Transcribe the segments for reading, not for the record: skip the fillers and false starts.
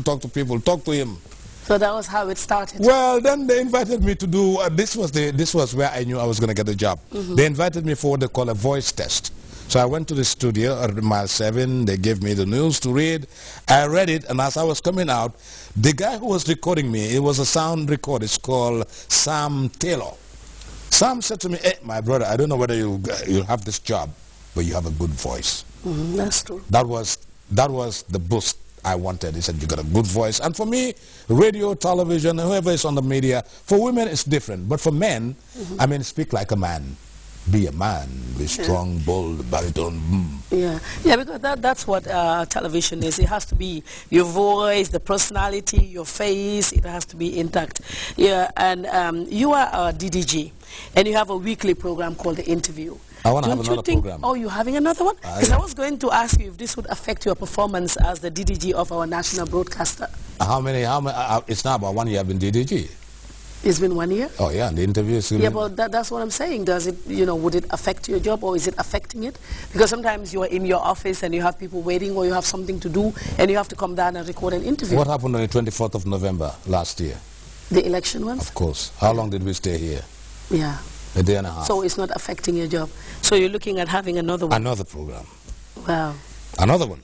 talk to people. Talk to him. So that was how it started. Well, then they invited me to do, this was where I knew I was going to get the job. They invited me for what they call a voice test. So I went to the studio at mile 7. They gave me the news to read. I read it, and as I was coming out, the guy who was recording me, it was a sound record. It's called Sam Taylor. Sam said to me, "Hey, my brother, I don't know whether you'll have this job, but you have a good voice." That's true. That was the boost I wanted. He said, "You got a good voice." And for me, radio, television, whoever is on the media, for women it's different. But for men, I mean, speak like a man. Be a man. Be strong, bold, baritone. Yeah, because that's what television is. It has to be your voice, the personality, your face. It has to be intact. Yeah, and you are a DDG, and you have a weekly program called The Interview. I want to have another program. Oh, you're having another one? Because I was going to ask you if this would affect your performance as the DDG of our national broadcaster. How many, it's now about 1 year I've been DDG. It's been 1 year? Oh, yeah, and the interview is... Yeah, but that's what I'm saying. Does it, would it affect your job, or is it affecting it? Because sometimes you're in your office and you have people waiting, or you have something to do, and you have to come down and record an interview. What happened on the 24th of November last year? The election ones? Of course. How long did we stay here? Yeah. A day and a half. So it's not affecting your job. So you're looking at having another one? Another program. Wow. Another one.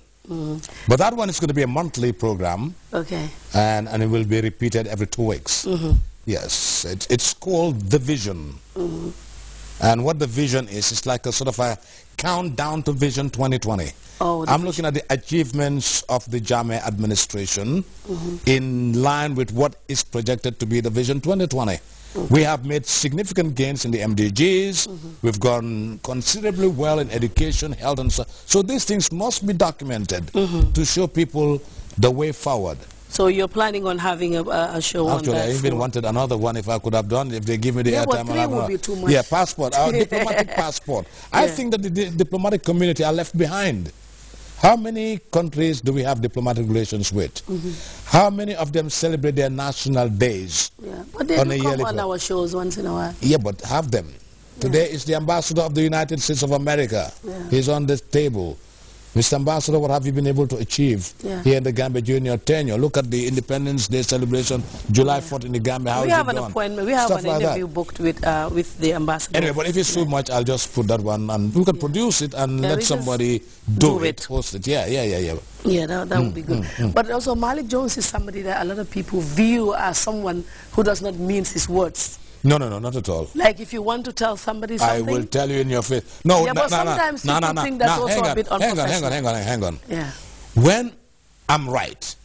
But that one is going to be a monthly program. Okay. And it will be repeated every 2 weeks. Yes. It's called The Vision. And what the vision is, it's like a sort of a countdown to Vision 2020. Oh, I'm looking at the achievements of the Jammeh administration in line with what is projected to be the Vision 2020. We have made significant gains in the MDGs. We've gone considerably well in education, health, and so. So these things must be documented to show people the way forward. So you're planning on having a show on that? Actually, I even wanted another one if I could have done, if they give me the airtime. Yeah, would be too much. Yeah, passport, our diplomatic passport. I think that the diplomatic community are left behind. How many countries do we have diplomatic relations with? How many of them celebrate their national days? Yeah, but they do come on our shows once in a while. Yeah, but have them. Today is the ambassador of the United States of America. He's on this table. Mr. Ambassador, what have you been able to achieve here in the Gambia Junior tenure? Look at the Independence Day celebration, July 4th in the Gambia. How we have an appointment. We have an interview booked with the ambassador. Anyway, but if it's too much, I'll just put that one, and we can produce it and let somebody do it, host it. Yeah. Yeah, that would be good. But also, Malik Jones is somebody that a lot of people view as someone who does not mince his words. No, not at all. Like if you want to tell somebody something, I will tell you in your face. No, yeah, but sometimes people think that's also a bit unprofessional. Hang on. Yeah. When I'm right,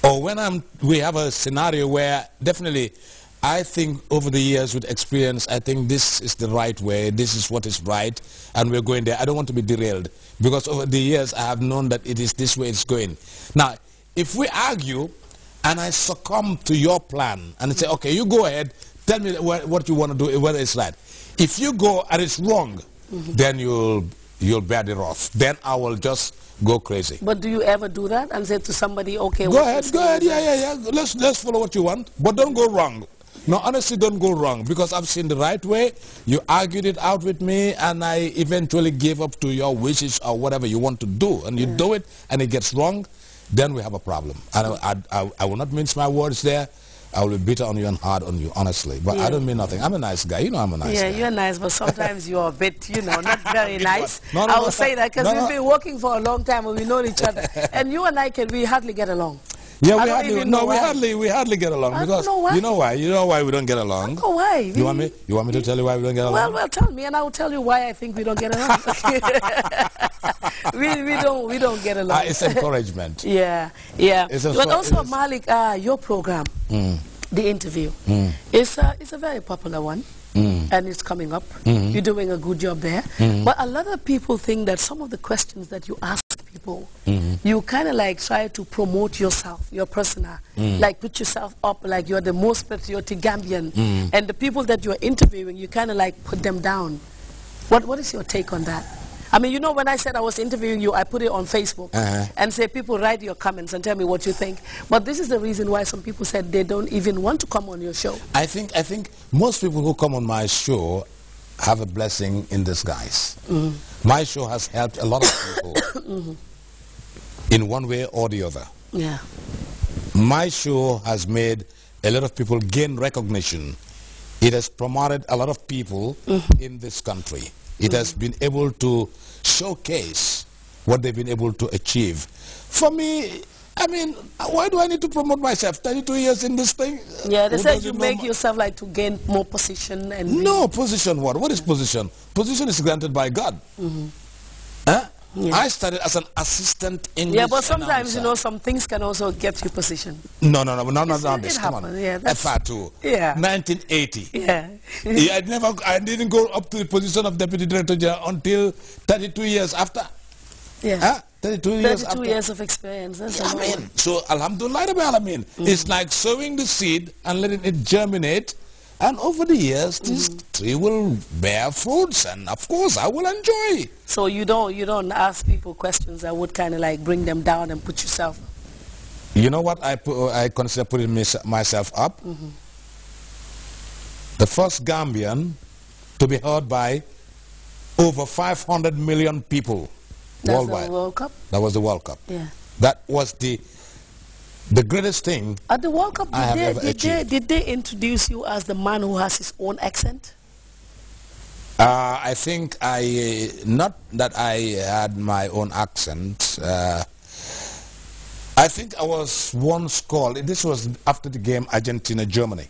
or when we have a scenario where definitely, I think over the years with experience, I think this is the right way, this is what is right, and we're going there. I don't want to be derailed, because over the years I have known that it is this way it's going. Now, if we argue and I succumb to your plan and say, okay, you go ahead, tell me what you want to do, whether it's right. If you go and it's wrong, then you'll bear the wrath. Then I will just go crazy. But do you ever do that and say to somebody, okay, go ahead, yeah. Let's follow what you want, but don't go wrong. No, honestly, don't go wrong, because I've seen the right way. You argued it out with me, and I eventually gave up to your wishes or whatever you want to do, and you do it, and it gets wrong, then we have a problem. And I will not mince my words there. I will be bitter on you and hard on you, honestly. But I don't mean nothing. I'm a nice guy. You know I'm a nice guy. Yeah, you're nice, but sometimes you're a bit, not very nice. I will say that because we've been working for a long time and we know each other. And you and we hardly get along. Yeah, we hardly get along. Because you know why? You know why we don't get along? Oh, why? You want me to tell you why we don't get along? Well, tell me, and I will tell you why I think we don't get along. we don't get along. It's encouragement. Yeah. But also, Malik, your program, The Interview, it's a very popular one. And it's coming up. You're doing a good job there. But a lot of people think that some of the questions that you ask people, you kind of like try to promote yourself, your persona, like put yourself up like you're the most patriotic Gambian. And the people that you're interviewing, you kind of like put them down. What is your take on that? I mean, when I said I was interviewing you, I put it on Facebook and say, people write your comments and tell me what you think. But this is the reason why some people said they don't even want to come on your show. I think most people who come on my show have a blessing in disguise. My show has helped a lot of people in one way or the other. Yeah. My show has made a lot of people gain recognition. It has promoted a lot of people in this country. It has been able to showcase what they've been able to achieve. For me, I mean, why do I need to promote myself? 32 years in this thing? Yeah, they said you make yourself like to gain more position. And no, position what? What is position? Position is granted by God. Huh? Yeah. I started as an assistant English. Yeah, but sometimes, announcer. You know, some things can also get you position. No, this. Come on. Yeah, that's... FR2. Yeah. 1980. Yeah. Yeah, I didn't go up to the position of Deputy Director General until 32 years after. Yeah. Huh? 32 years after. 32 years of experience. That's so, alhamdulillah, it's like sowing the seed and letting it germinate. And over the years, this tree will bear fruits, and of course, I will enjoy. So you don't ask people questions that would kind of like bring them down and put yourself up? You know what I consider putting myself up? The first Gambian to be heard by over 500 million people worldwide. That's the World Cup? That was the World Cup. Yeah. That was the greatest thing at the World Cup. Did they introduce you as the man who has his own accent? I think not that I had my own accent. I think I was once called, this was after the game Argentina-Germany.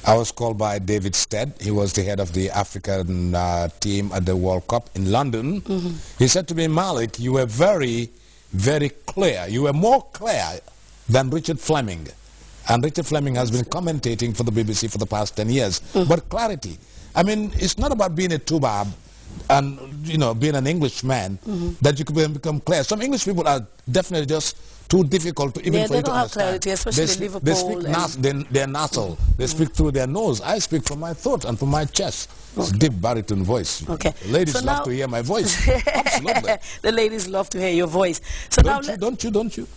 I was called by David Stead. He was the head of the African team at the World Cup in London. He said to me, Malik, you were very, very clear. You were more clear than Richard Fleming. And Richard Fleming has been commentating for the BBC for the past 10 years. But clarity. I mean, it's not about being a tubab and, you know, being an Englishman that you can become clear. Some English people are definitely just too difficult to even for you to understand. Clarity, especially Liverpool. They speak they're nasal. They speak through their nose. I speak from my throat and from my chest. It's a deep baritone voice. Okay. The ladies love to hear my voice. Absolutely. The ladies love to hear your voice. So don't you?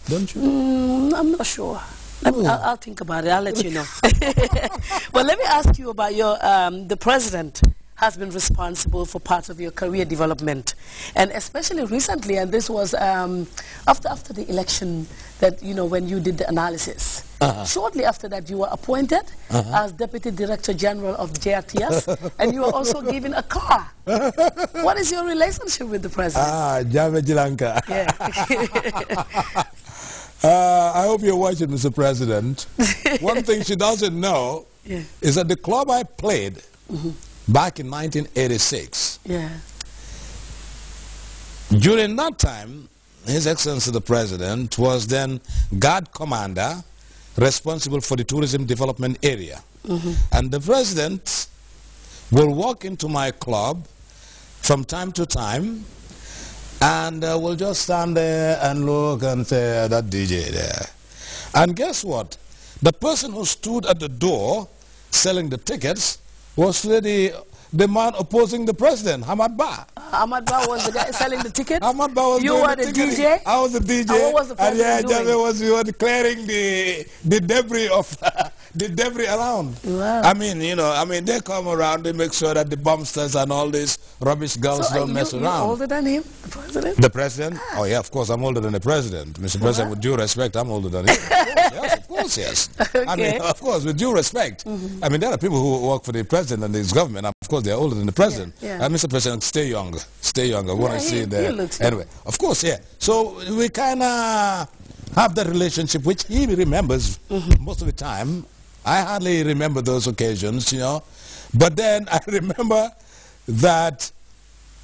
I'm not sure. I'll think about it. I'll let you know. Well, let me ask you about your the president has been responsible for part of your career development, and especially recently, and this was after the election, that, you know, when you did the analysis. Shortly after that, you were appointed as Deputy Director General of Grts, and you were also given a car. What is your relationship with the president? Jame Jilanka. Yeah. I hope you're watching, Mr. President. One thing she doesn't know is that the club I played back in 1986, during that time, His Excellency the President was then guard commander responsible for the tourism development area. And the President will walk into my club from time to time, and we'll just stand there and look and say, that DJ there. And guess what? The person who stood at the door selling the tickets was the man opposing the president, Hamad Ba. Ahmad Ba was the guy selling the tickets? Ahmad Ba was you were the DJ? I was the DJ. And what was the president doing? We were clearing the debris of the debris around. Wow. I mean, you know, they come around, they make sure that the bombsters and all these rubbish girls don't mess around. You're older than him, the president? The president? Oh yeah, of course, I'm older than the president. Mr. President, with due respect, I'm older than him. Yes, of course, yes. Okay. I mean, of course, with due respect. I mean, there are people who work for the president and his government. Of course, they're older than the president. Mr. President, stay younger. Stay younger. Want to see there. Anyway, of course, yeah. So we kind of have that relationship, which he remembers most of the time. I hardly remember those occasions, you know. But then I remember that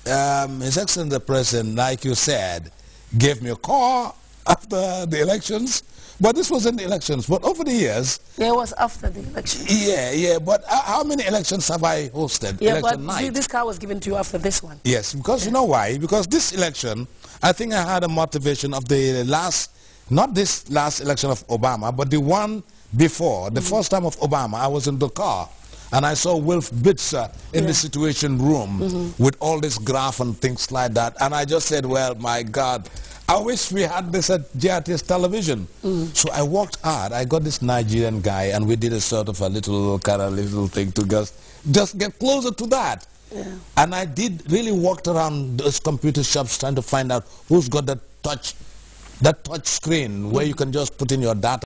His Excellency the President, like you said, gave me a car after the elections. But this was in the elections. But over the years... Yeah, it was after the elections. Yeah. But how many elections have I hosted? Yeah, but this car was given to you after this one. Yes, because you know why? Because this election, I think I had a motivation of the last, not this last election of Obama, but the one before, the first time of Obama. I was in the car, and I saw Wilf Bitzer in the Situation Room with all this graph and things like that. And I just said, well, my God, I wish we had this at GRTS television. So I worked hard. I got this Nigerian guy, and we did a sort of a little thing to just get closer to that. And I did really walked around those computer shops trying to find out who's got that touch screen where you can just put in your data.